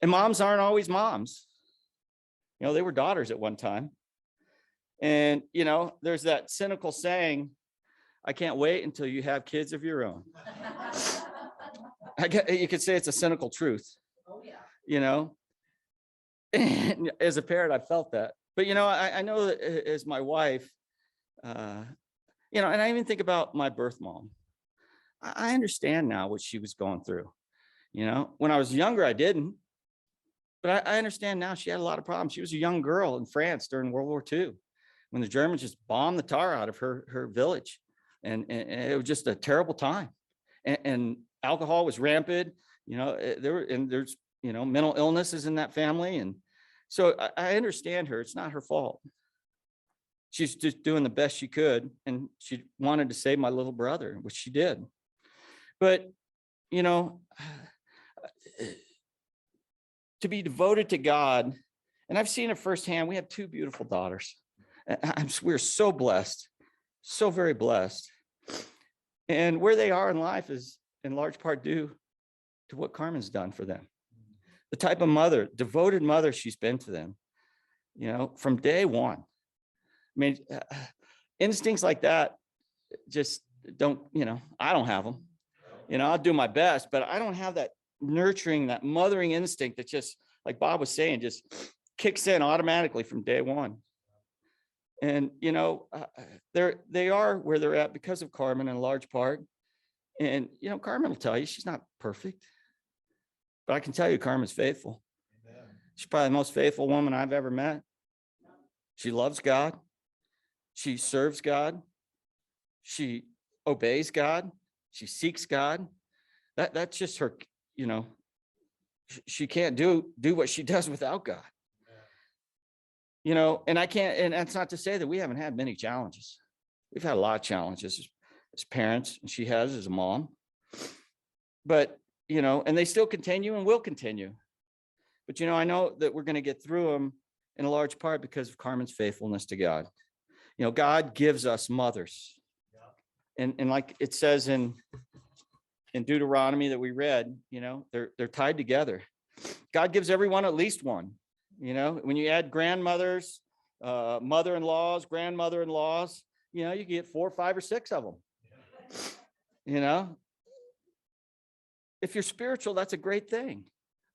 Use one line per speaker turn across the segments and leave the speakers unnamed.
And moms aren't always moms. They were daughters at one time. And, there's that cynical saying, I can't wait until you have kids of your own. You could say it's a cynical truth. Oh, yeah. And as a parent, I felt that. But, I know that as my wife, and I even think about my birth mom. I understand now what she was going through. When I was younger, I didn't. But I understand now she had a lot of problems. She was a young girl in France during World War II when the Germans just bombed the tar out of her village. And it was just a terrible time. And alcohol was rampant. There's mental illnesses in that family. And so I understand her. It's not her fault. She's just doing the best she could. And she wanted to save my little brother, which she did. But, to be devoted to God, and I've seen it firsthand. We have two beautiful daughters. We're so blessed, so very blessed. And where they are in life is in large part due to what Carmen's done for them. The type of mother, devoted mother she's been to them, from day one. I mean, instincts like that just don't, I don't have them. I'll do my best, but I don't have that nurturing, that mothering instinct that just, like Bob was saying, just kicks in automatically from day one. And, they are where they're at because of Carmen in large part. And, Carmen will tell you she's not perfect, but I can tell you Carmen's faithful. Amen. She's probably the most faithful woman I've ever met. She loves God. She serves God. She obeys God. She seeks God. That's just her, she can't do what she does without God. And I can't, and that's not to say that we haven't had many challenges. We've had a lot of challenges as parents, and she has as a mom. But, and they still continue and will continue. But, I know that we're going to get through them in a large part because of Carmen's faithfulness to God. God gives us mothers. And like it says in Deuteronomy that we read, they're tied together. God gives everyone at least one. When you add grandmothers, mother-in-laws, grandmother-in-laws, you get 4, 5, or 6 of them. If you're spiritual, that's a great thing.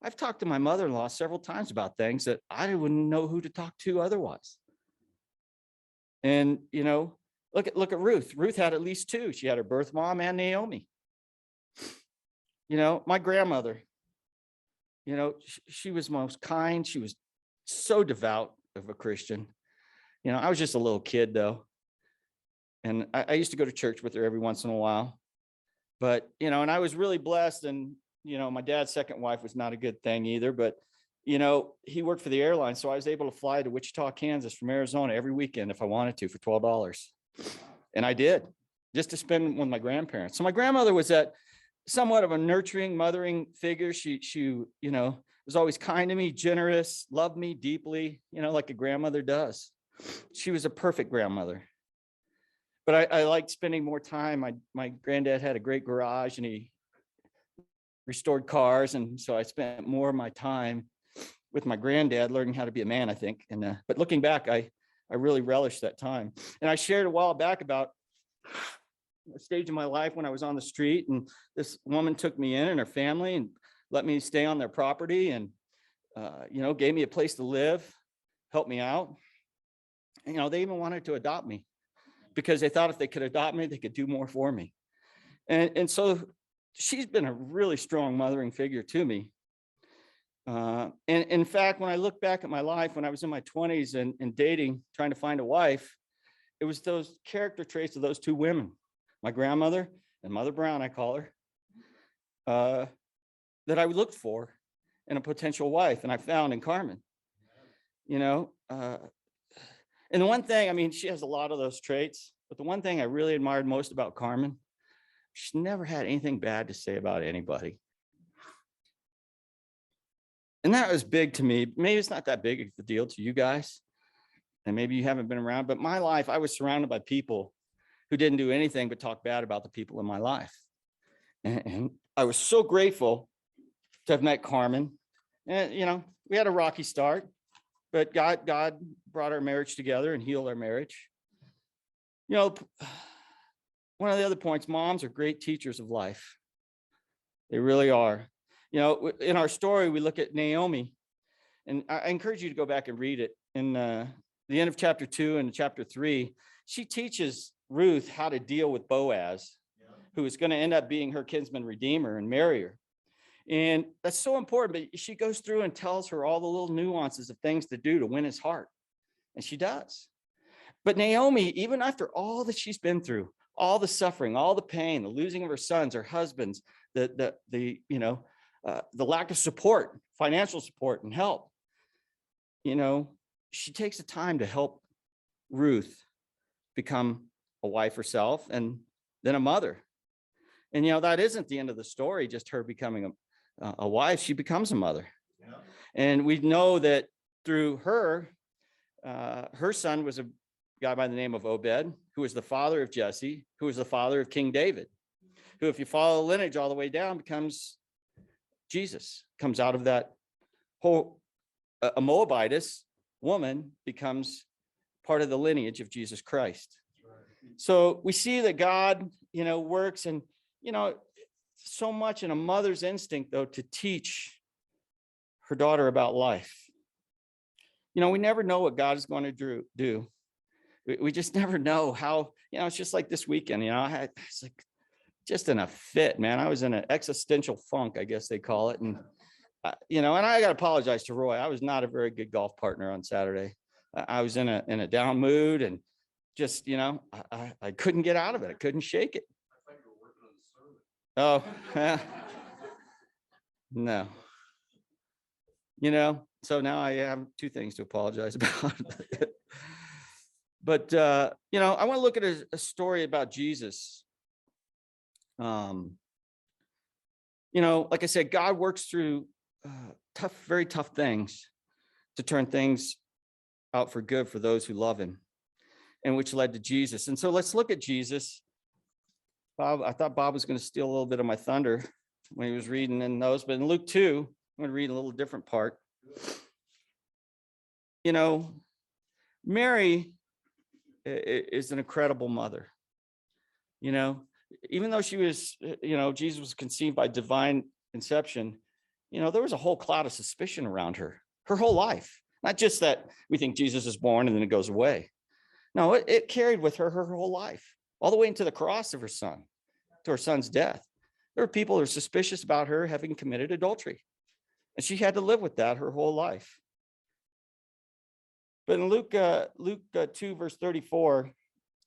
I've talked to my mother-in-law several times about things that I wouldn't know who to talk to otherwise. And, look at Ruth. Ruth had at least 2. She had her birth mom and Naomi. My grandmother, she was most kind. She was so devout of a Christian. I was just a little kid though. And I used to go to church with her every once in a while. But, and I was really blessed. And, my dad's second wife was not a good thing either. But, he worked for the airline. So I was able to fly to Wichita, Kansas from Arizona every weekend if I wanted to for $12. And I did, just to spend with my grandparents. So my grandmother was somewhat of a nurturing, mothering figure. She was always kind to me, generous, loved me deeply, like a grandmother does. She was a perfect grandmother. But I liked spending more time. My granddad had a great garage and he restored cars. And so I spent more of my time with my granddad learning how to be a man, I think. And but looking back, I really relished that time. And I shared a while back about a stage in my life when I was on the street and this woman took me in and her family and let me stay on their property and, gave me a place to live, helped me out. And, they even wanted to adopt me because they thought if they could adopt me, they could do more for me. And so she's been a really strong mothering figure to me. And in fact, when I look back at my life, when I was in my 20s and dating, trying to find a wife, it was those character traits of those 2 women, my grandmother and Mother Brown, I call her, that I looked for in a potential wife, and I found in Carmen. And the one thing, she has a lot of those traits, but the one thing I really admired most about Carmen, she never had anything bad to say about anybody. And that was big to me. Maybe it's not that big of a deal to you guys, and maybe you haven't been around, but my life, I was surrounded by people who didn't do anything but talk bad about the people in my life. And I was so grateful to have met Carmen And, we had a rocky start, but God brought our marriage together and healed our marriage. One of the other points, moms are great teachers of life. They really are. In our story, we look at Naomi, and I encourage you to go back and read it. In the end of chapter 2 and chapter 3, she teaches Ruth how to deal with Boaz, who is going to end up being her kinsman redeemer and marry her. And that's so important, but she goes through and tells her all the little nuances of things to do to win his heart. And she does. But Naomi, even after all that she's been through, all the suffering, all the pain, the losing of her sons, her husbands, the lack of support, financial support and help, she takes the time to help Ruth become a wife herself and then a mother. And, that isn't the end of the story, just her becoming a wife. She becomes a mother. Yeah. And we know that through her, her son was a guy by the name of Obed, who was the father of Jesse, who was the father of King David, who, if you follow the lineage all the way down, becomes Jesus, comes out of that whole, a Moabitess woman becomes part of the lineage of Jesus Christ. Right. So we see that God, works, and, so much in a mother's instinct, though, to teach her daughter about life. We never know what God is going to do. We just never know how, it's just like this weekend, it's like just in a fit, man. I was in an existential funk, I guess they call it. And, and I got to apologize to Roy. I was not a very good golf partner on Saturday. I was in a down mood and just, I couldn't get out of it. I couldn't shake it. I thought you were working on the sermon. Oh, no. So now I have two things to apologize about. But, I want to look at a story about Jesus. Like I said, God works through very tough things to turn things out for good for those who love him, and which led to Jesus. And so let's look at Jesus. Bob, I thought Bob was going to steal a little bit of my thunder when he was reading in those, but in Luke 2, I'm going to read a little different part. Mary is an incredible mother. Even though she was, Jesus was conceived by divine conception, there was a whole cloud of suspicion around her whole life. Not just that we think Jesus is born and then it goes away. No, it carried with her whole life, all the way into the cross of her son, to her son's death. There were people who were suspicious about her having committed adultery, and she had to live with that her whole life. But in Luke 2, verse 34,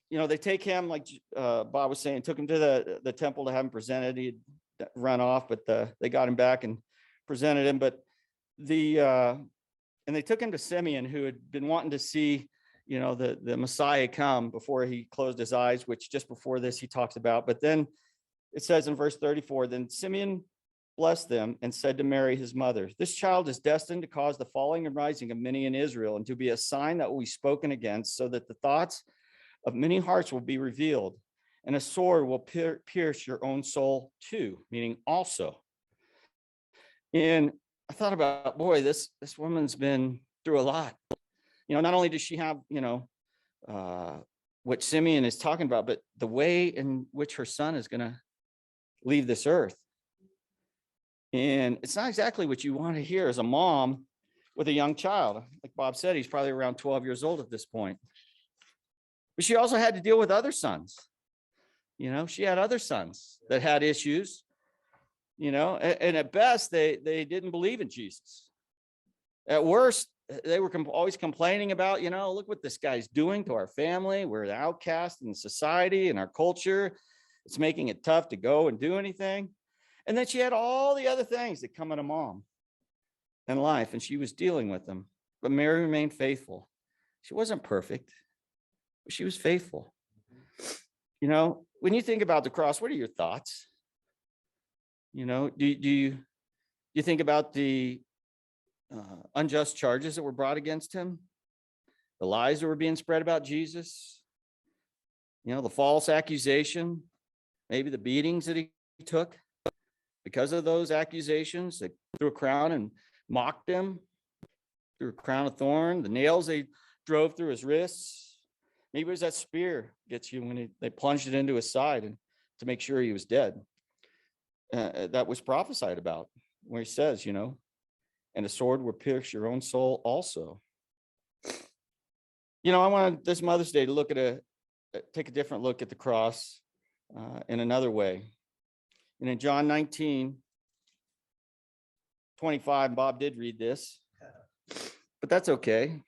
they take him, like Bob was saying, took him to the temple to have him presented. He'd run off, but they got him back and presented him. But and they took him to Simeon, who had been wanting to see, the Messiah come before he closed his eyes, which just before this he talks about. But then it says in verse 34, then Simeon blessed them and said to Mary, his mother, this child is destined to cause the falling and rising of many in Israel, and to be a sign that will be spoken against, so that the thoughts of many hearts will be revealed, and a sword will pierce your own soul too, meaning also. And I thought about, boy, this woman's been through a lot. Not only does she have, what Simeon is talking about, but the way in which her son is going to leave this earth. And it's not exactly what you want to hear as a mom with a young child. Like Bob said, he's probably around 12 years old at this point. But she also had to deal with other sons. She had other sons that had issues, and at best, they didn't believe in Jesus. At worst, they were always complaining about, look what this guy's doing to our family. We're the outcast in society and our culture. It's making it tough to go and do anything. And then she had all the other things that come in a mom in life, and she was dealing with them. But Mary remained faithful. She wasn't perfect, but she was faithful. When you think about the cross, what are your thoughts? Do you think about the unjust charges that were brought against him, the lies that were being spread about Jesus, the false accusation, maybe the beatings that he took because of those accusations? They threw a crown and mocked him, threw a crown of thorn, the nails they drove through his wrists. Maybe it was that spear gets you when they plunged it into his side and to make sure he was dead. That was prophesied about, where he says, and a sword will pierce your own soul also. I wanted this Mother's Day to take a different look at the cross in another way. And in John 19:25, Bob did read this, but that's okay.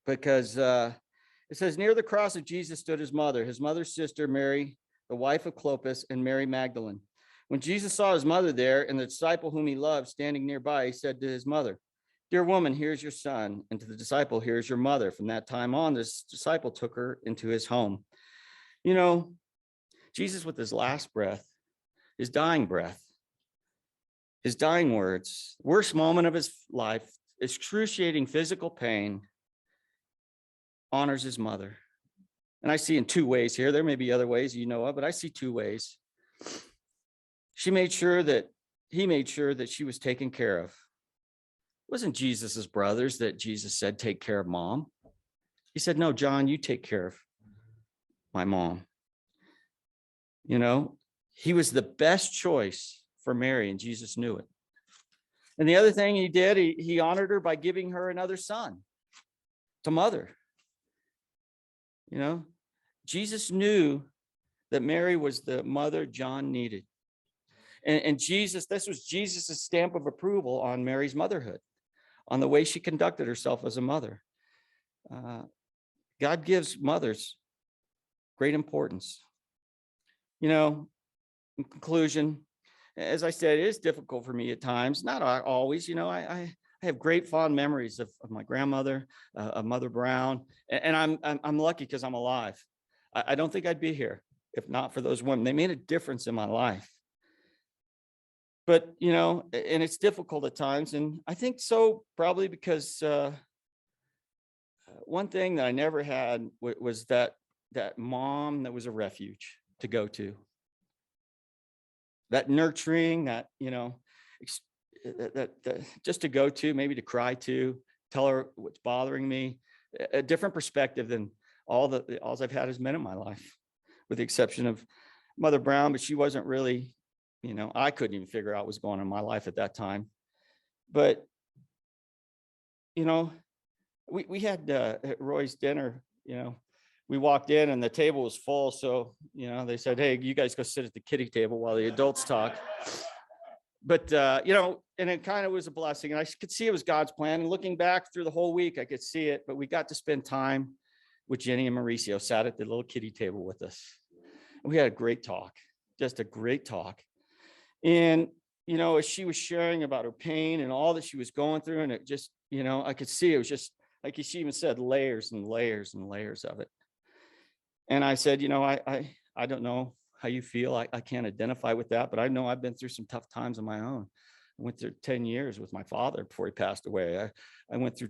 Because it says, near the cross of Jesus stood his mother's sister, Mary, the wife of Clopas, and Mary Magdalene. When Jesus saw his mother there and the disciple whom he loved standing nearby, he said to his mother, dear woman, here's your son. And to the disciple, here's your mother. From that time on, this disciple took her into his home. Jesus with his last breath, his dying breath, his dying words, worst moment of his life, excruciating physical pain, honors his mother. And I see in two ways here. There may be other ways of, but I see two ways. He made sure that she was taken care of. It wasn't Jesus's brothers that Jesus said, take care of mom. He said, no, John, you take care of my mom. He was the best choice for Mary, and Jesus knew it. And the other thing he did, he honored her by giving her another son to mother. Jesus knew that Mary was the mother John needed. And this was Jesus's stamp of approval on Mary's motherhood, on the way she conducted herself as a mother. God gives mothers great importance. In conclusion, as I said, it is difficult for me at times, not always. I have great fond memories of my grandmother, of Mother Brown, and I'm lucky because I'm alive. I don't think I'd be here if not for those women. They made a difference in my life. But, and it's difficult at times. And I think so probably because one thing that I never had was that mom that was a refuge to go to. That nurturing, that just to go to, maybe to cry to, tell her what's bothering me, a different perspective than all I've had as men in my life, with the exception of Mother Brown, but she wasn't really, I couldn't even figure out what was going on in my life at that time. But, we had at Roy's dinner, we walked in and the table was full. So, they said, hey, you guys go sit at the kiddie table while the adults talk. But, and it kind of was a blessing. And I could see it was God's plan. And looking back through the whole week, I could see it. But we got to spend time with Jenny and Mauricio, sat at the little kiddie table with us. And we had a great talk, just a great talk. And, as she was sharing about her pain and all that she was going through, and it just, I could see it was just, like she even said, layers and layers and layers of it. And I said, I don't know how you feel. I can't identify with that, but I know I've been through some tough times of my own. I went through 10 years with my father before he passed away. I went through,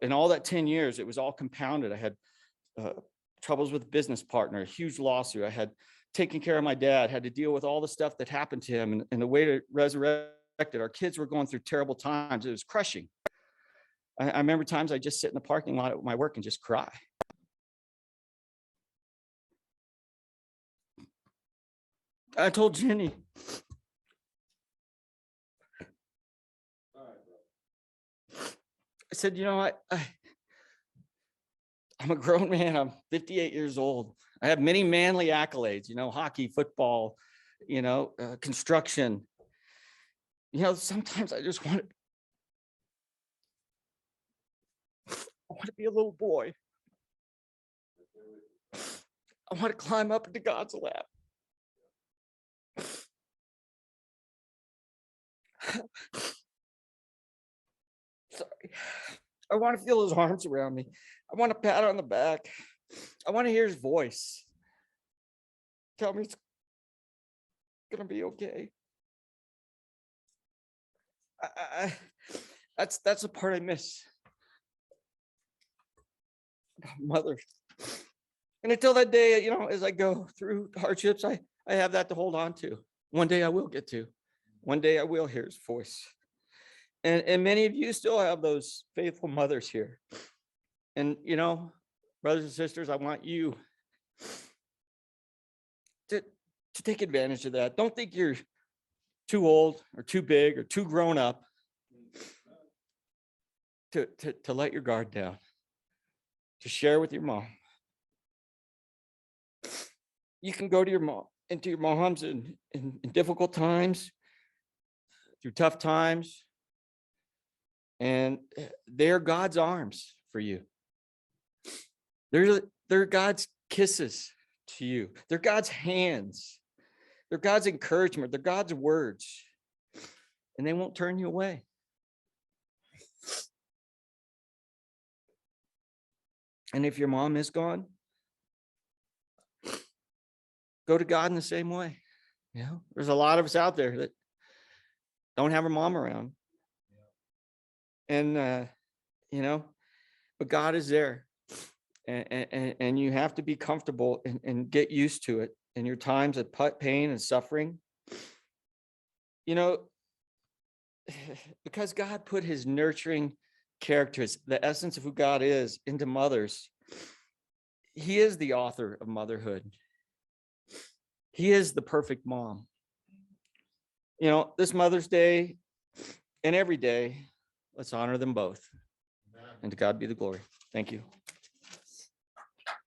in all that 10 years, it was all compounded. I had troubles with a business partner, a huge lawsuit. I had taken care of my dad, had to deal with all the stuff that happened to him, and the way to resurrect it. Our kids were going through terrible times. It was crushing. I remember times I just sit in the parking lot at my work and just cry. I told Jenny, I said, I'm a grown man. I'm 58 years old. I have many manly accolades, hockey, football, construction. Sometimes I just want to be a little boy. I want to climb up into God's lap. Sorry. I want to feel his arms around me. I want to pat on the back. I want to hear his voice. Tell me it's going to be okay. That's the part I miss. Mother. And until that day, as I go through hardships, I have that to hold on to. One day I will get to. One day I will hear his voice. And many of you still have those faithful mothers here. And, brothers and sisters, I want you to take advantage of that. Don't think you're too old or too big or too grown up to let your guard down, to share with your mom. You can go to your mom and to your moms in difficult times, through tough times, and they're God's arms for you. They're God's kisses to you. They're God's hands. They're God's encouragement. They're God's words. And they won't turn you away. And if your mom is gone, go to God in the same way. There's a lot of us out there that don't have a mom around. And, but God is there. And you have to be comfortable and get used to it in your times of pain and suffering. Because God put his nurturing characters, the essence of who God is, into mothers. He is the author of motherhood. He is the perfect mom. This Mother's Day and every day, let's honor them both. And to God be the glory. Thank you.